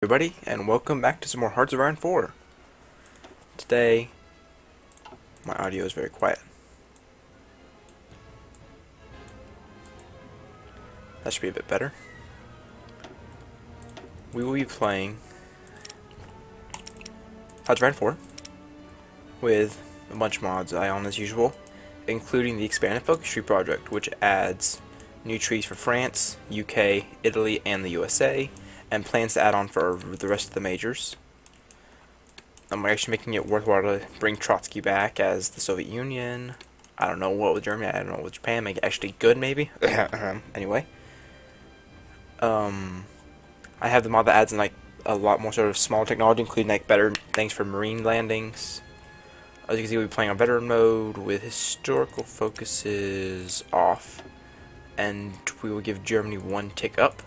Everybody, and welcome back to some more Hearts of Iron 4. Today, my audio is very quiet. That should be a bit better. We will be playing Hearts of Iron 4 with a bunch of mods I own as usual, including the Expanded Focus Tree project, which adds new trees for France, UK, Italy, and the USA, and plans to add on for the rest of the majors. I'm actually making it worthwhile to bring Trotsky back as the Soviet Union. I don't know what with Germany, I don't know with Japan, make it actually good maybe. Anyway. I have the mod that adds in like a lot more sort of small technology, including like better things for marine landings. As you can see, we'll be playing on veteran mode with historical focuses off, and we will give Germany one tick up.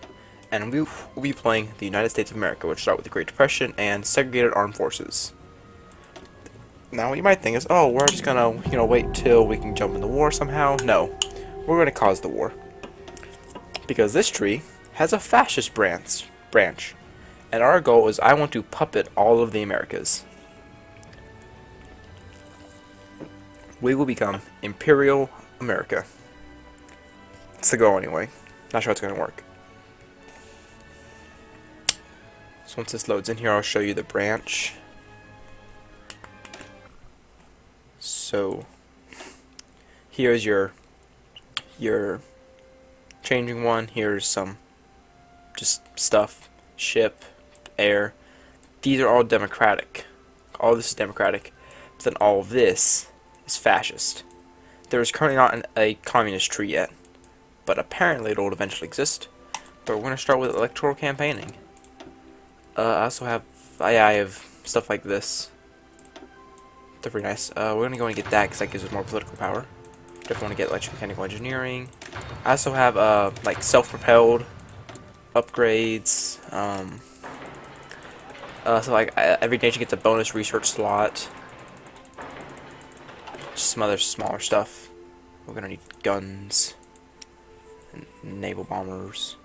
And we will be playing the United States of America, which start with the Great Depression and segregated armed forces. Now, what you might think is, oh, we're just gonna, wait till we can jump in the war somehow. No, we're gonna cause the war, because this tree has a fascist branch, and our goal is I want to puppet all of the Americas. We will become Imperial America. That's the goal, anyway. Not sure how it's gonna work. So once this loads in here, I'll show you the branch. So here's your changing one. Here's some just stuff, ship, air. These are all democratic. All this is democratic. But then all of this is fascist. There is currently not a communist tree yet, but apparently it will eventually exist. But we're going to start with electoral campaigning. I also have, I have stuff like this. They're pretty nice. We're going to go and get that because that gives us more political power. Definitely want to get electromechanical engineering. I also have, like, self-propelled upgrades. So, like, every nation gets a bonus research slot. Just some other smaller stuff. We're going to need guns. And naval bombers.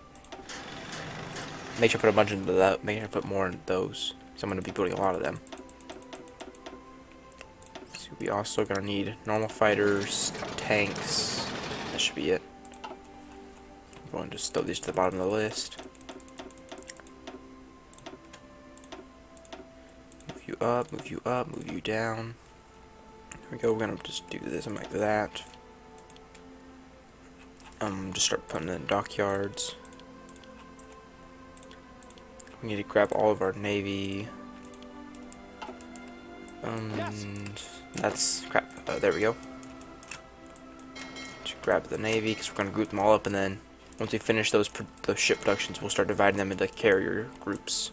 Make sure I put a bunch into that. Make sure I put more into those. So I'm going to be building a lot of them. So we also going to need normal fighters, tanks. That should be it. I'm going to just throw these to the bottom of the list. Move you up, move you up, move you down. Here we go. We're going to just do this and like that. Just start putting in dockyards. We need to grab all of our navy. That's crap. There we go. Just grab the navy because we're going to group them all up, and then once we finish those ship productions, we'll start dividing them into carrier groups.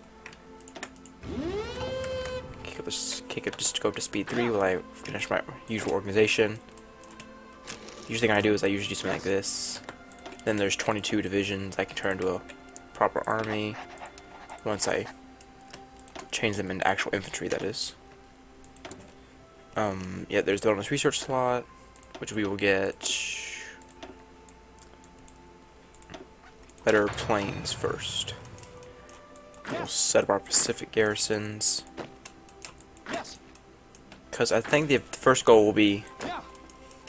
Kick it just to go up to speed 3 while I finish my usual organization. Usually, thing I do is I usually do something like this. Then there's 22 divisions I can turn into a proper army. Once I change them into actual infantry, that is. Yeah, there's the bonus research slot, which we will get better planes first. We'll set up our Pacific garrisons. Because I think the first goal will be,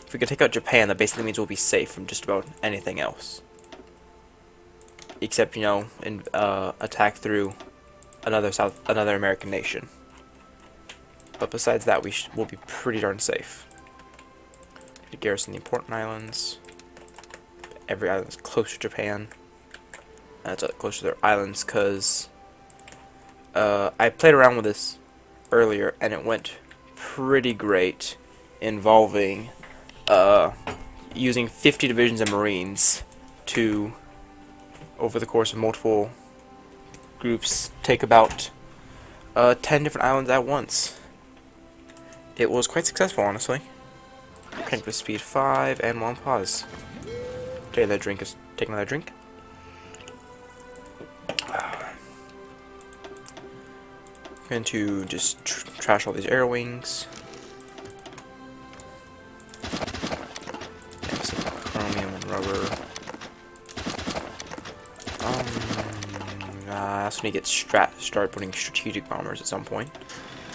if we can take out Japan, that basically means we'll be safe from just about anything else. Except, attack through another American nation. But besides that, we'll be pretty darn safe. To garrison the important islands. Every island is close to Japan. That's close to their islands, because I played around with this earlier, and it went pretty great, involving using 50 divisions of Marines to, over the course of multiple groups, take about 10 different islands at once. It was quite successful, honestly. Crank to speed 5 and 1 pause. Take another drink. Take another drink. I'm going to just trash all these air wings. Get some chromium and rubber. also need to get start putting strategic bombers at some point.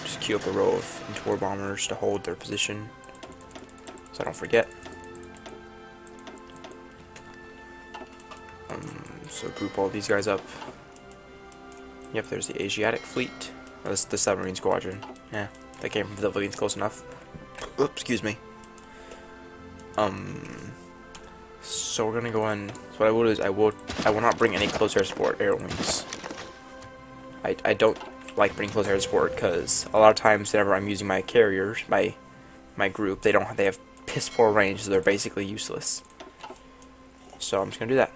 Just queue up a row of interwar bombers to hold their position, so I don't forget. So group all these guys up. Yep, there's the Asiatic fleet. Oh, this is the submarine squadron. Yeah, that came from the Philippines, close enough. Oops, excuse me. So we're gonna go in. So what I will do is I will not bring any close air support air wings. I don't like bringing close air support because a lot of times whenever I'm using my carriers, my group, they have piss poor range, so they're basically useless. So I'm just gonna do that.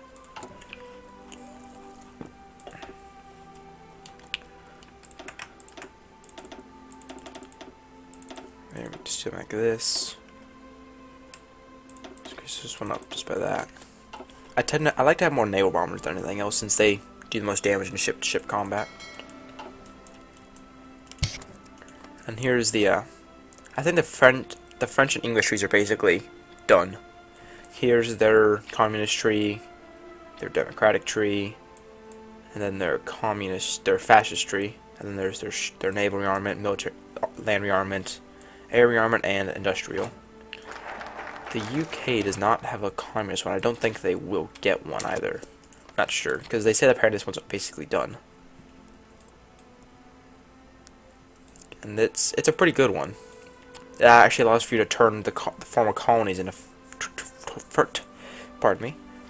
There, we just do it like this. Increase this one up just by that. I like to have more naval bombers than anything else since they do the most damage in ship-to-ship combat. And here's the I think the French and English trees are basically done. Here's their communist tree, their democratic tree, and then their fascist tree, and then there's their naval rearmament, military, land rearmament, air rearmament, and industrial. The UK does not have a communist one. I don't think they will get one either. Not sure, because they say apparently this one's basically done. And it's a pretty good one. It actually allows for you to turn the former colonies into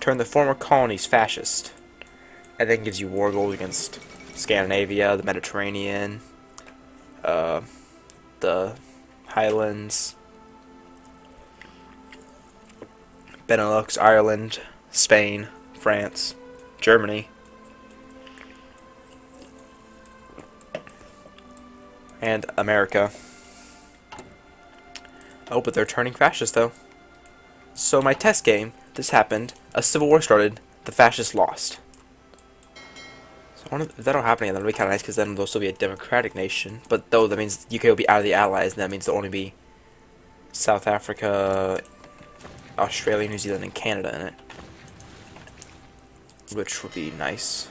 turn the former colonies fascist, and then gives you war goals against Scandinavia, the Mediterranean, the Highlands, Benelux, Ireland, Spain, France, Germany, and America. Oh, but they're turning fascist though. So my test game, this happened, a civil war started, the fascists lost. So I wonder if that'll happen again, that'll be kind of nice because then they'll still be a democratic nation. But though that means the UK will be out of the Allies, and that means there'll only be South Africa, Australia, New Zealand, and Canada in it, which would be nice.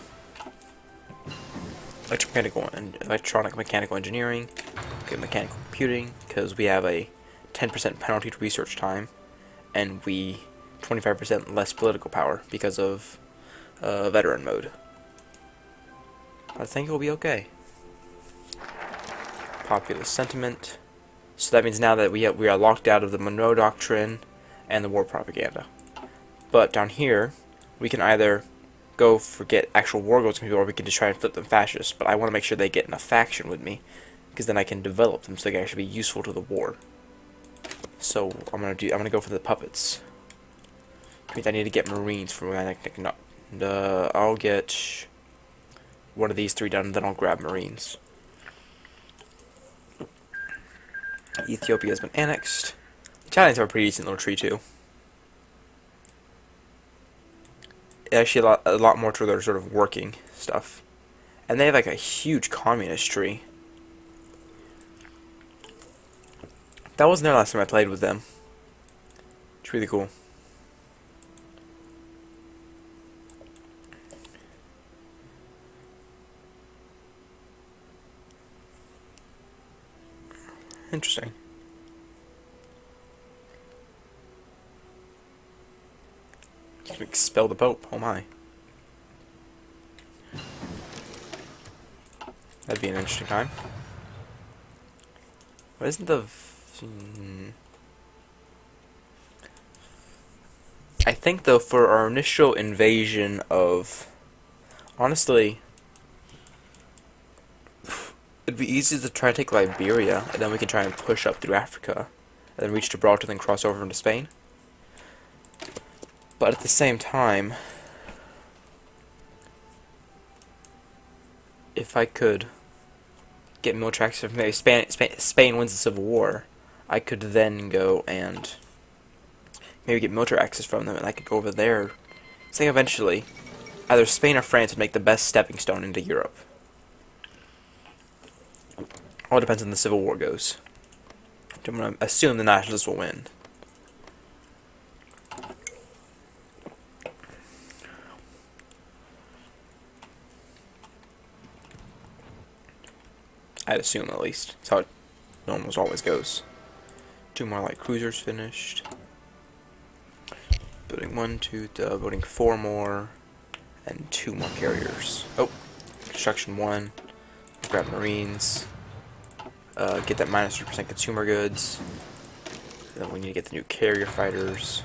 Electronic mechanical engineering, good mechanical computing, because we have a 10% penalty to research time, and 25% less political power because of veteran mode. I think it will be okay. Popular sentiment. So that means now that we are locked out of the Monroe Doctrine and the war propaganda. But down here, we can either go get actual war goals, or we can just try and flip them fascist. But I want to make sure they get in a faction with me, because then I can develop them so they can actually be useful to the war. So I'm gonna go for the puppets. Which means I need to get Marines for my I'll get one of these three done, and then I'll grab Marines. Ethiopia has been annexed. The Italians have a pretty decent little tree too. Actually, a lot more to their sort of working stuff, and they have like a huge communist tree. That wasn't there last time I played with them. It's really cool. Interesting. You can expel the Pope. Oh my. That'd be an interesting time. What isn't the... I think, though, for our initial invasion of... Honestly... It'd be easy to try to take Liberia, and then we can try and push up through Africa, and then reach Gibraltar, then cross over into Spain. But at the same time, if I could get military access, if maybe Spain wins the Civil War, I could then go and maybe get military access from them, and I could go over there. Say eventually, either Spain or France would make the best stepping stone into Europe. All depends on the Civil War goes. I'm going to assume the Nationalists will win. I'd assume, at least. That's how it almost always goes. 2 more light cruisers finished. Building 1, 2, building 4 more. And 2 more carriers. Oh, construction 1. Grab marines. Get that minus 3% consumer goods. Then we need to get the new carrier fighters.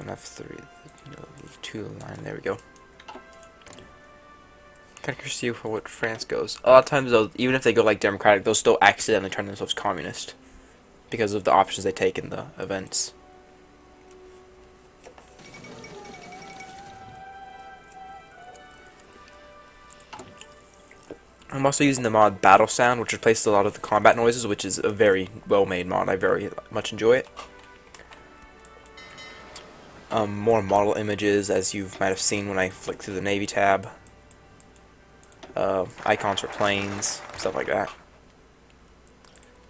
F3, no, 2 line, there we go. Kind of curious to see for what France goes. A lot of times, though, even if they go like democratic, they'll still accidentally turn themselves communist because of the options they take in the events. I'm also using the mod Battle Sound, which replaces a lot of the combat noises, which is a very well-made mod. I very much enjoy it. More model images, as you might have seen when I flicked through the Navy tab. Icons for planes, stuff like that.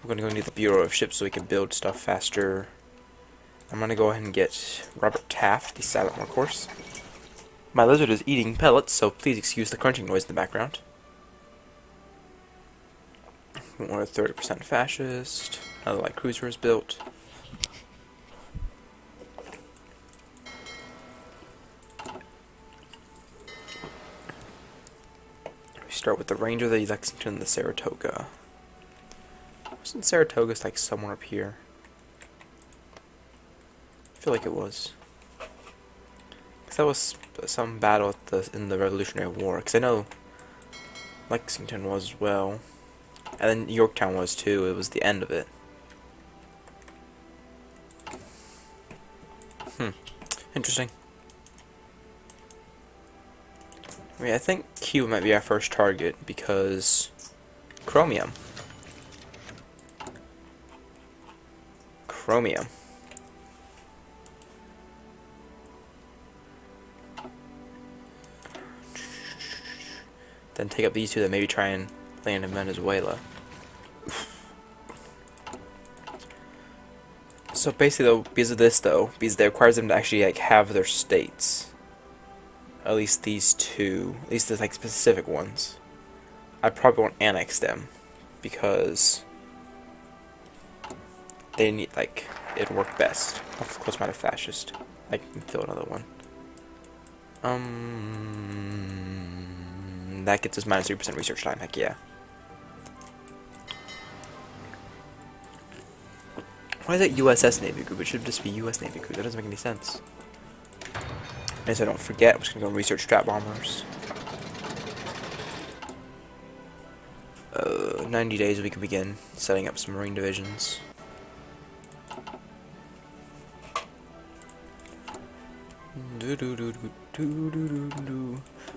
We're going to go into the Bureau of Ships so we can build stuff faster. I'm going to go ahead and get Robert Taft, the silent workhorse. My lizard is eating pellets, so please excuse the crunching noise in the background. We're a 30% fascist. Another light cruiser is built. Start with the Ranger, the Lexington, and the Saratoga. Wasn't Saratoga's like somewhere up here? I feel like it was. Cause that was some battle in the Revolutionary War. Cause I know Lexington was as well, and then Yorktown was too. It was the end of it. Interesting. I mean, I think Cuba might be our first target because chromium. Chromium. Then take up these two that maybe try and land in Venezuela. So basically, though, because of this, though, because it requires them to actually like have their states. At least these two, at least the like specific ones. I probably won't annex them because they need like it'd work best. Of course, not a fascist. I can fill another one. That gets us minus 3% research time. Heck yeah. Why is it USS Navy Group? It should just be US Navy Group. That doesn't make any sense. And so I don't forget, I'm just gonna go research strat bombers. 90 days we can begin setting up some marine divisions.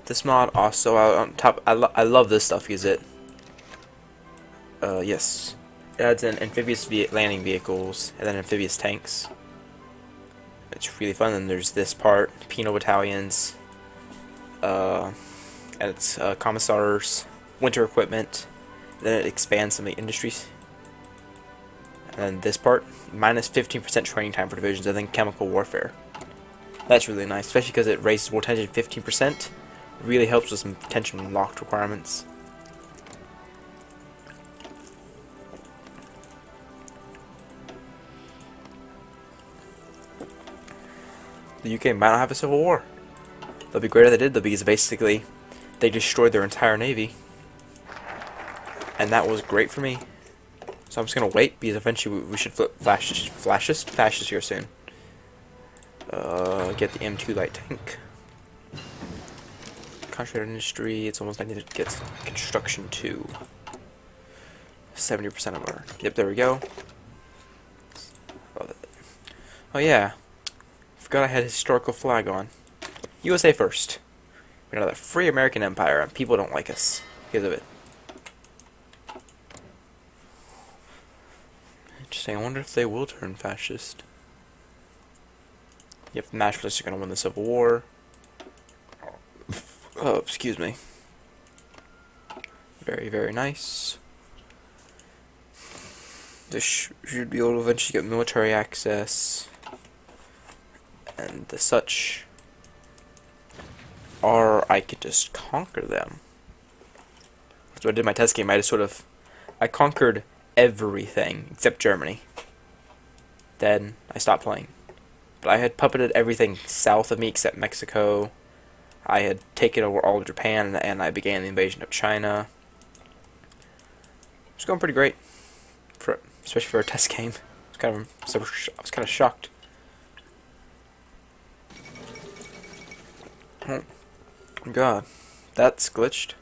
This mod also on top. I love this stuff. Use it. Yes, it adds in amphibious landing vehicles and then amphibious tanks. It's really fun. And there's this part, penal battalions, and it's commissars, winter equipment. Then it expands some of the industries. And then this part, minus 15% training time for divisions, and then chemical warfare. That's really nice, especially because it raises more tension 15%. Really helps with some tension locked requirements. The UK might not have a civil war. That'd be great if they did, though, because basically they destroyed their entire navy. And that was great for me. So I'm just gonna wait, because eventually we should flip fascist here soon. Get the M2 light tank. Concentrated industry, it's almost I need to get construction 2. 70% of our. Yep, there we go. Oh yeah. Forgot I had a historical flag on. USA first. We're another free American empire, and people don't like us because of it. Interesting. I wonder if they will turn fascist. Yep, the nationalists are going to win the Civil War. Oh, excuse me. Very, very nice. This should be able to eventually get military access. And and the such, or I could just conquer them. So I did my test game. I conquered everything except Germany. Then I stopped playing. But I had puppeted everything south of me except Mexico. I had taken over all of Japan, and I began the invasion of China. It was going pretty great, especially for a test game. I was kind of shocked. Oh God, that's glitched.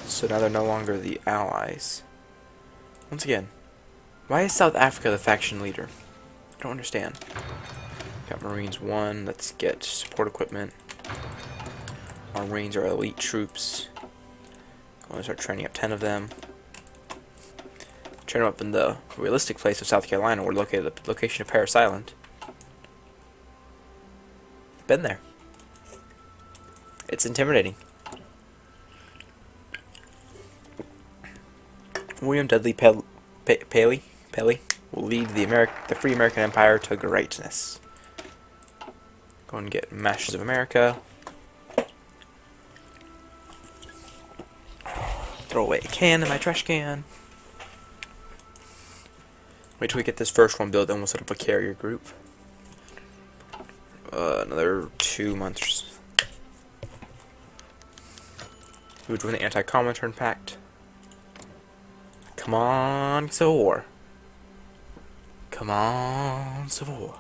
So now they're no longer the allies. Once again, why is South Africa the faction leader? I don't understand. Got Marines 1, let's get support equipment. Our Marines are elite troops. Going to start training up 10 of them. Train them up in the realistic place of South Carolina. We're located at the location of Parris Island. Been there. It's intimidating. William Dudley Paley will lead the Free American Empire to greatness. Go and get Masters of America. Throw away a can in my trash can. Wait till we get this first one built, then we'll set up a carrier group. Another 2 months. We would join the Anti-Comintern Pact. Come on, Civil War. Come on, Civil War.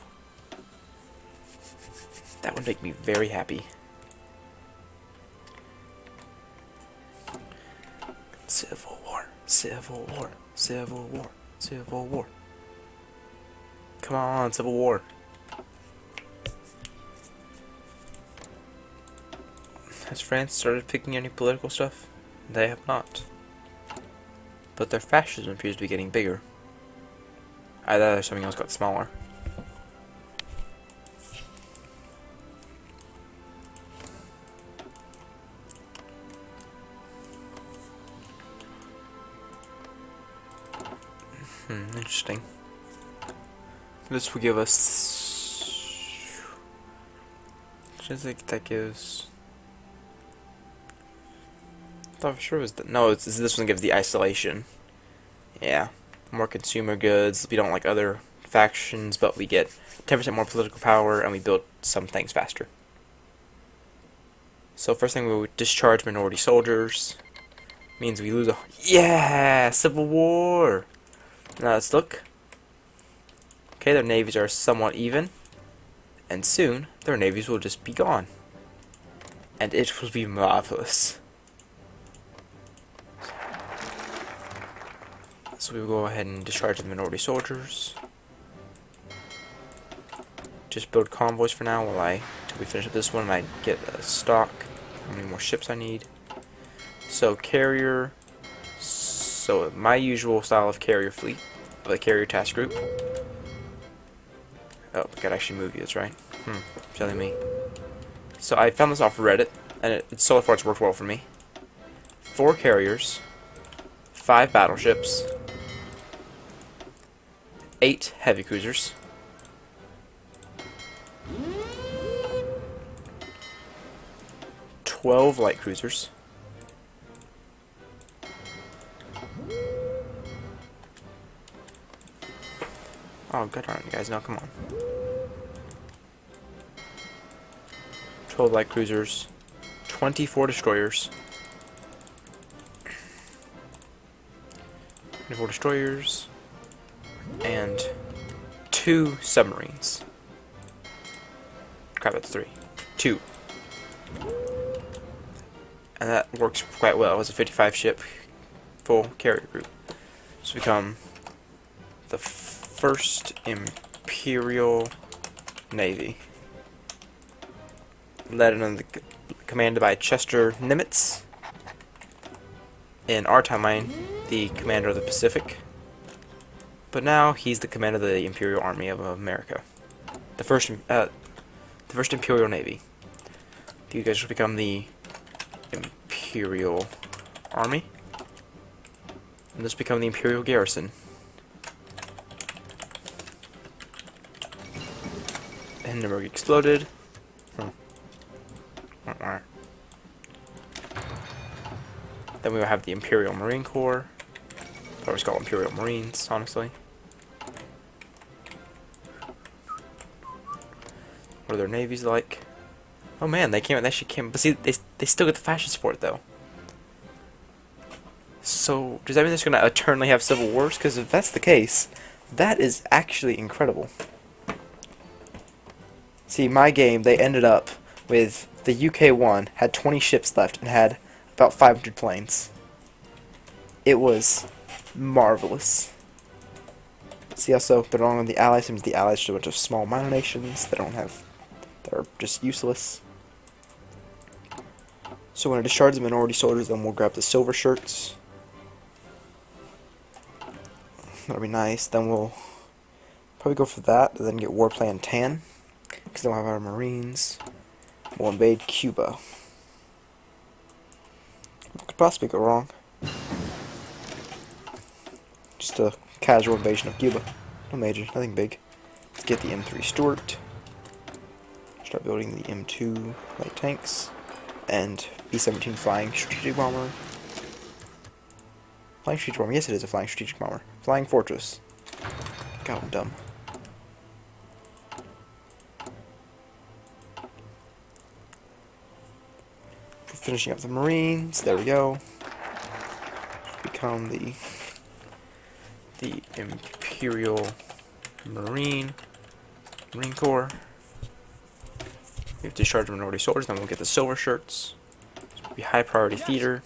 That would make me very happy. Civil War, Civil War, Civil War, Civil War. Come on, Civil War. Has France started picking any political stuff? They have not. But their fascism appears to be getting bigger. Either something else got smaller. Interesting. This will give us... I think that gives... I thought for sure it was the... No, this one gives the isolation. Yeah. More consumer goods. We don't like other factions, but we get 10% more political power, and we build some things faster. So first thing, we would discharge minority soldiers. Means we lose a... Yeah! Civil War! Now let's look. Okay, their navies are somewhat even. And soon, their navies will just be gone. And it will be marvelous. So we will go ahead and discharge the minority soldiers. Just build convoys for now till we finish up this one and I get a stock. How many more ships I need. So carrier. So my usual style of carrier fleet. The carrier task group. Oh, I gotta actually move you, that's right. Telling me. So I found this off Reddit, and so far it's worked well for me. 4 carriers, 5 battleships, 8 heavy cruisers, 12 light cruisers, oh god darn it guys, now come on. 12 light cruisers, 24 destroyers, 24 destroyers, and 2 submarines. Crap, that's 3. 2. And that works quite well as a 55 ship full carrier group. So become the first Imperial Navy. Led and commanded by Chester Nimitz. In our timeline, the commander of the Pacific. But now he's the commander of the Imperial Army of America. The first Imperial Navy. You guys will become the Imperial Army. And this become the Imperial garrison. Hindenburg exploded. Then we will have the Imperial Marine Corps. I always call Imperial Marines, honestly. What are their navies like? Oh man, they actually came, but see, they still get the fascist support though. So, does that mean they're going to eternally have civil wars? Because if that's the case, that is actually incredible. See, my game, they ended up with the UK one had 20 ships left and had about 500 planes. It was marvelous. See, also, they're wrong on the Allies. Seems the Allies are a bunch of small minor nations that are just useless. So when I discharge the minority soldiers, then we'll grab the silver shirts. That'll be nice. Then we'll probably go for that, and then get war plan 10, because then we'll have our Marines. We'll invade Cuba. What could possibly go wrong? Just a casual invasion of Cuba. No major, nothing big. Let's get the M3 Stuart. Start building the M2 light tanks. And B-17 flying strategic bomber. Flying strategic bomber, yes it is a flying strategic bomber. Flying fortress. God, I'm dumb. Finishing up the Marines, there we go. Become the Imperial Marine Corps. We have to discharge minority soldiers, then we'll get the silver shirts. This will be high priority theater.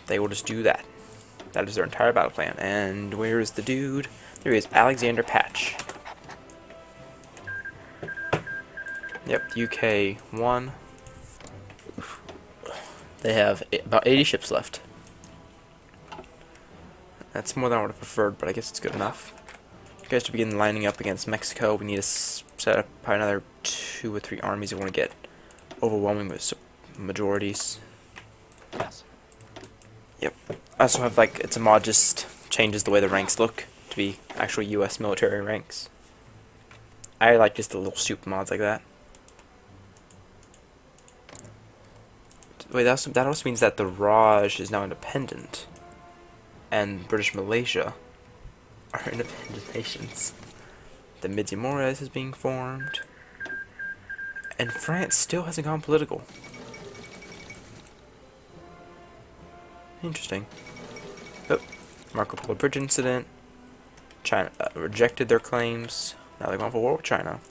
They will just do that. That is their entire battle plan. And where is the dude? There he is, Alexander Patch. Yep, UK 1. They have about 80 ships left. That's more than I would have preferred, but I guess it's good enough. You guys to begin lining up against Mexico. We need to set up probably another 2 or 3 armies if we want to get overwhelming with majorities. Yes. Yep. I also have it's a mod just changes the way the ranks look to be actual US military ranks. I like just the little stupid mods like that. Wait, that also means that the Raj is now independent, and British Malaysia are independent nations. The Midi-Mores is being formed, and France still hasn't gone political. Interesting. Oh, Marco Polo Bridge incident. China rejected their claims. Now they're going for war with China.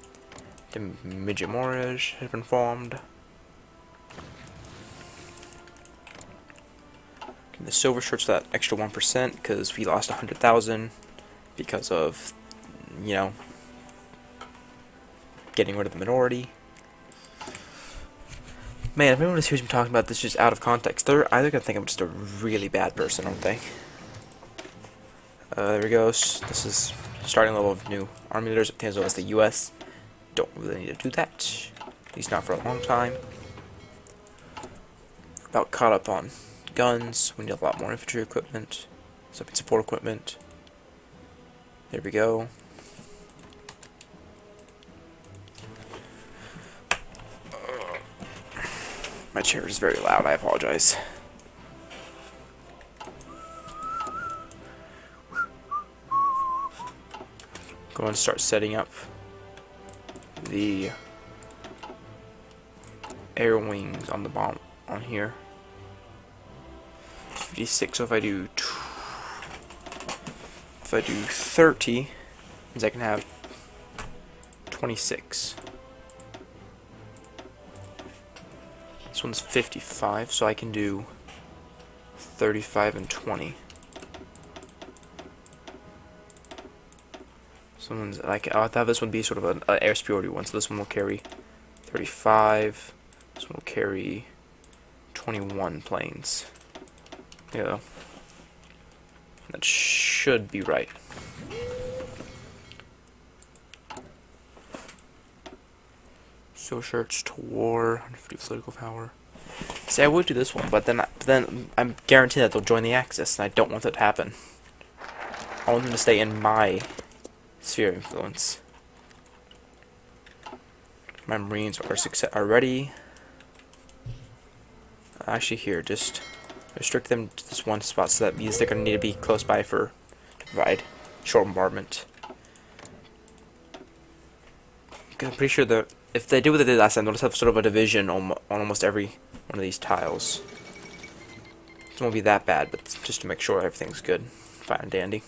The Midi-Mores has been formed. The silver shirts that extra 1% because we lost 100,000 because of, you know, getting rid of the minority. Man, if anyone just hears me talking about this just out of context, they're either gonna think I'm just a really bad person, aren't they? There we go. This is starting level of new army leaders, as well as the U.S. Don't really need to do that. At least not for a long time. About caught up on guns. We need a lot more infantry equipment, some support equipment. There we go. My chair is very loud, I apologize. Go and start setting up the air wings on the bomb on here. 56, so if I do 30, means I can have 26. This one's 55, so I can do 35 and 20. Someone's like, I thought this would be sort of an air superiority one, so this one will carry 35. This one will carry 21 planes. Yeah, that should be right. So shirts to war, 150 political power. See, I would do this one, but then I'm guaranteed that they'll join the Axis, and I don't want that to happen. I want them to stay in my sphere of influence. My Marines are ready. Actually, here, just restrict them to this one spot so that means they're going to need to be close by to provide short bombardment. Because I'm pretty sure that if they do what they did last time, they'll just have sort of a division on almost every one of these tiles. It won't be that bad, but just to make sure everything's good. Fine and dandy.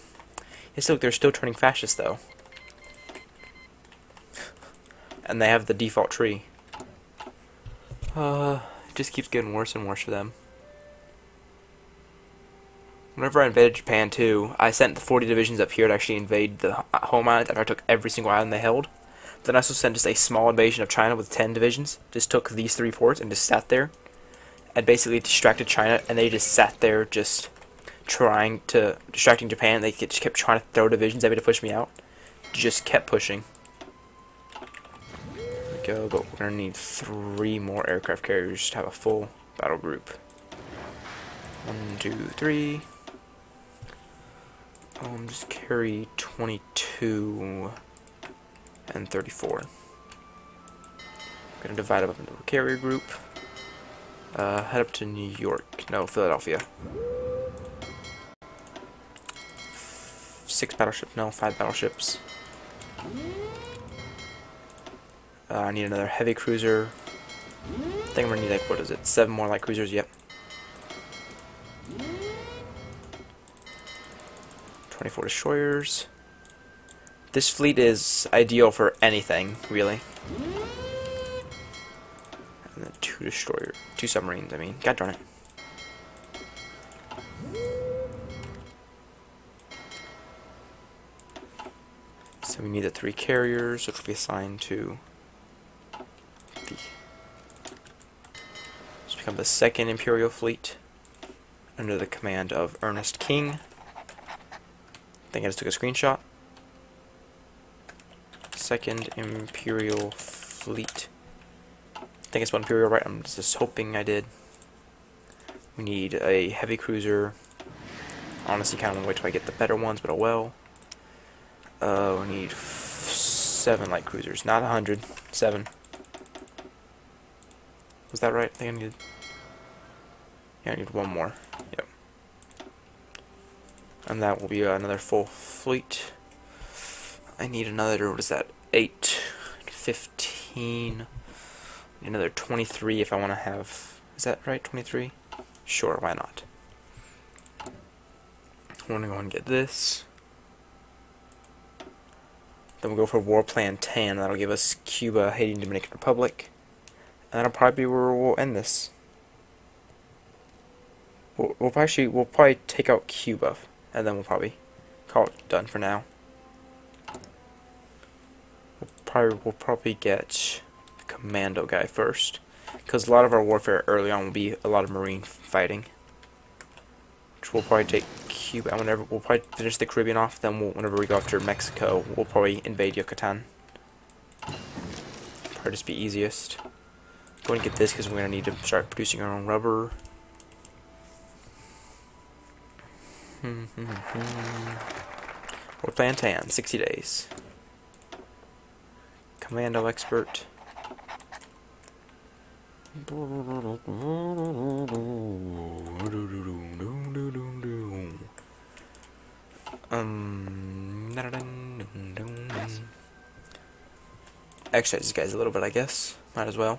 Yes, look, they're still turning fascist, though. And they have the default tree. It just keeps getting worse and worse for them. Whenever I invaded Japan, too, I sent the 40 divisions up here to actually invade the home island after I took every single island they held. Then I also sent just a small invasion of China with 10 divisions. Just took these 3 forts and just sat there. And basically distracted China, and they just sat there just distracting Japan. They just kept trying to throw divisions at me to push me out. Just kept pushing. There we go, but we're going to need 3 more aircraft carriers to have a full battle group. 1, 2, 3. Just carry 22 and 34. I'm going to divide up into a carrier group. Head up to New York. No, Philadelphia. 6 battleships. No, 5 battleships. I need another heavy cruiser. I think I'm going to need, like, what is it? 7 more light cruisers, yep. 24 destroyers. This fleet is ideal for anything, really. And then 2 submarines, I mean. God darn it. So we need the 3 carriers, which will be assigned to become the 2nd Imperial Fleet under the command of Ernest King. I think I just took a screenshot. 2nd Imperial Fleet. I think it's one Imperial, right? I'm just hoping I did. We need a heavy cruiser. Honestly, kind of want to wait till I get the better ones, but oh well. We need 7 light cruisers, not 100. 7. Was that right? I think I needed... Yeah, I need 1 more. Yep. And that will be another full fleet. I need another, what is that? 8, 15... Need another 23 if I want to have... Is that right? 23? Sure, why not? I want to go and get this. Then we'll go for War Plan 10. That'll give us Cuba, Haiti, and Dominican Republic. And that'll probably be where we'll end this. We'll probably take out Cuba, and then we'll probably call it done for now. We'll probably get the commando guy first, because a lot of our warfare early on will be a lot of marine fighting. Which we'll probably take Cuba, and whenever we'll probably finish the Caribbean off. Then whenever we go after Mexico, we'll probably invade Yucatan. Probably just be easiest. Go and get this because we're gonna need to start producing our own rubber. We're playing tan, 60 days. Commando expert. Exercise these guys a little bit, I guess. Might as well.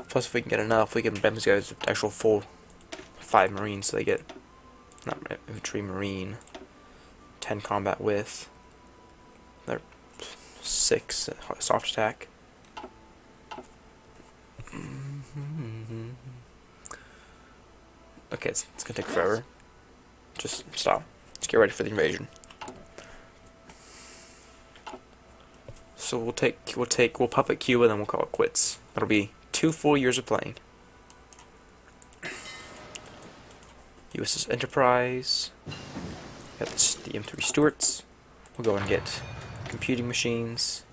Plus, if we can get enough, we can bend these guys with actual full 5 Marines, so they get not infantry, Marine, 10 combat with. They're 6 soft attack. Okay, it's gonna take forever. Just stop. Let's get ready for the invasion. So we'll puppet Cuba, then we'll call it quits. That'll be 2 full years of playing. USS Enterprise. Got the M3 Stuarts. We'll go and get computing machines.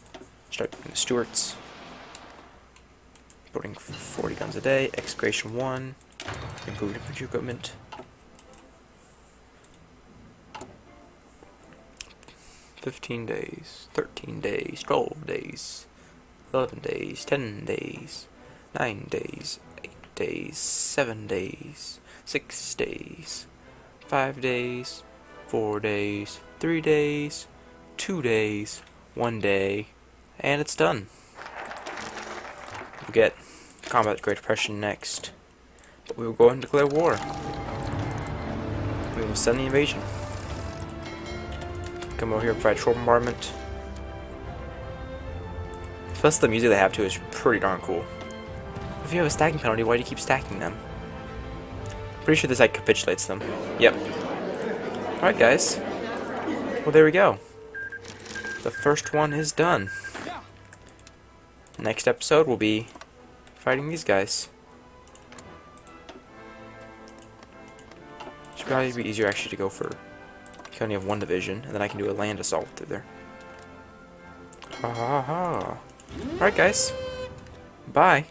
Start doing the Stuarts. Building 40 guns a day. Excavation 1. Improved infantry equipment. $15 days, 13 days, 12 days, 11 days, 10 days, 9 days, 8 days, 7 days, 6 days, 5 days, 4 days, 3 days, 2 days, 1 day, and it's done. We'll get combat the Great Depression next, but we will go and declare war. We will send the invasion. Come over here and provide shore bombardment. Plus the music they have too is pretty darn cool. If you have a stacking penalty, why do you keep stacking them? Pretty sure this like capitulates them. Yep. Alright guys. Well there we go. The first one is done. Next episode we'll be fighting these guys. Should probably be easier actually to go for. I only have one division, and then I can do a land assault through there. Ha ha ha. Alright guys. Bye.